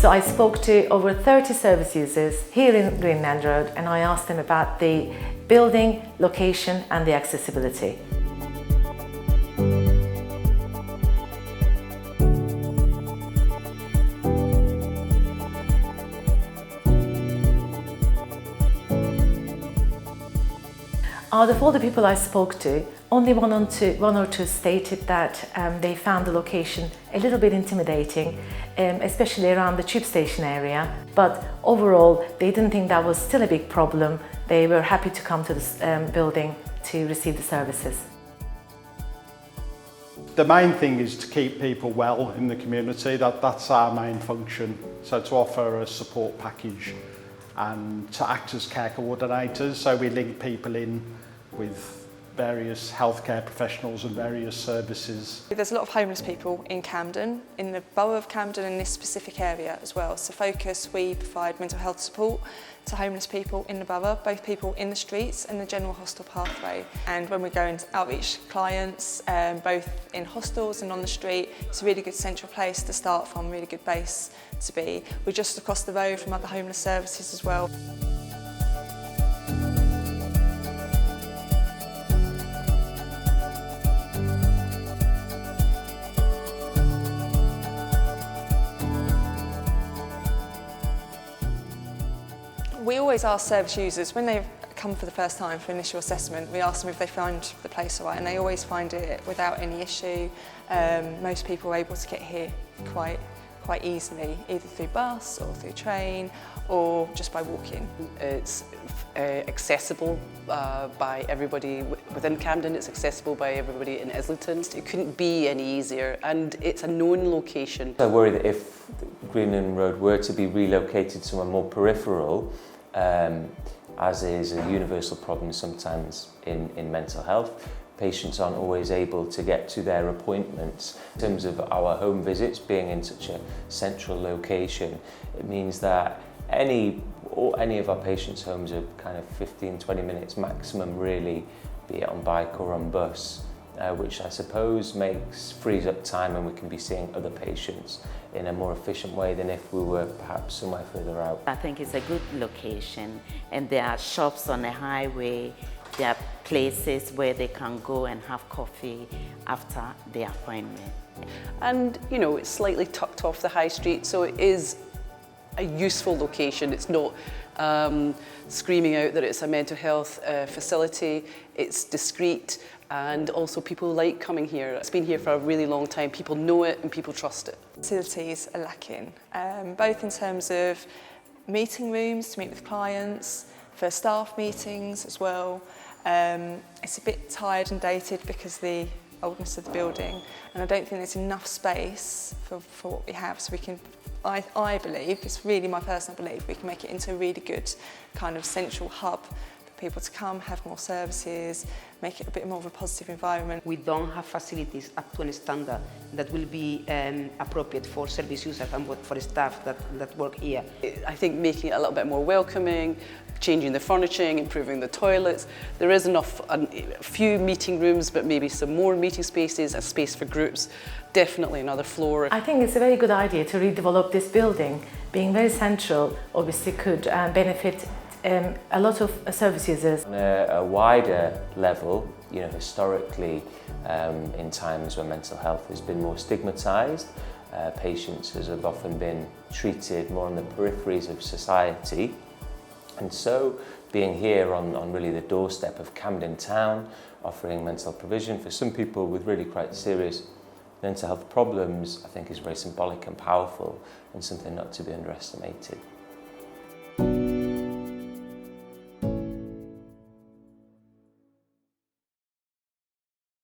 So I spoke to over 30 service users here in Greenland Road, and I asked them about the building, location and the accessibility. Out of all the people I spoke to, only one or two stated that they found the location a little bit intimidating, especially around the tube station area. But overall, they didn't think that was still a big problem. They were happy to come to this building to receive the services. The main thing is to keep people well in the community. That's our main function. So to offer a support package and to act as care coordinators. So we link people in with various healthcare professionals and various services. There's a lot of homeless people in Camden, in the borough of Camden, in this specific area as well. So Focus, we provide mental health support to homeless people in the borough, both people in the streets and the general hostel pathway. And when we go into outreach clients, both in hostels and on the street, it's a really good central place to start from, really good base to be. We're just across the road from other homeless services as well. We always ask service users, when they come for the first time for initial assessment, we ask them if they find the place all right, and they always find it without any issue. Most people are able to get here quite easily, either through bus or through train or just by walking. It's accessible by everybody within Camden, it's accessible by everybody in Islington. It couldn't be any easier, and it's a known location. I worry that if Greenland Road were to be relocated somewhere more peripheral, as is a universal problem sometimes in mental health, patients aren't always able to get to their appointments. In terms of our home visits being in such a central location, it means that any of our patients' homes are kind of 15-20 minutes maximum really, be it on bike or on bus, which I suppose frees up time, and we can be seeing other patients in a more efficient way than if we were perhaps somewhere further out. I think it's a good location, and there are shops on the highway, there are places where they can go and have coffee after the appointment. And you know, it's slightly tucked off the high street, so it is a useful location. It's not screaming out that it's a mental health facility. It's discreet, and also people like coming here. It's been here for a really long time. People know it and people trust it. Facilities are lacking, both in terms of meeting rooms to meet with clients, for staff meetings as well. It's a bit tired and dated because of the oldness of the building, and I don't think there's enough space for what we have, so we can, I believe, it's really my personal belief, we can make it into a really good kind of central hub for people to come, have more services, make it a bit more of a positive environment. We don't have facilities up to a standard that will be appropriate for service users and for staff that work here. I think making it a little bit more welcoming, changing the furnishing, improving the toilets. There is enough, a few meeting rooms, but maybe some more meeting spaces, a space for groups, definitely another floor. I think it's a very good idea to redevelop this building. Being very central obviously could benefit a lot of service users. On a wider level, you know, historically, in times when mental health has been more stigmatised, patients have often been treated more on the peripheries of society. And so being here on really the doorstep of Camden Town, offering mental provision for some people with really quite serious mental health problems, I think is very symbolic and powerful, and something not to be underestimated.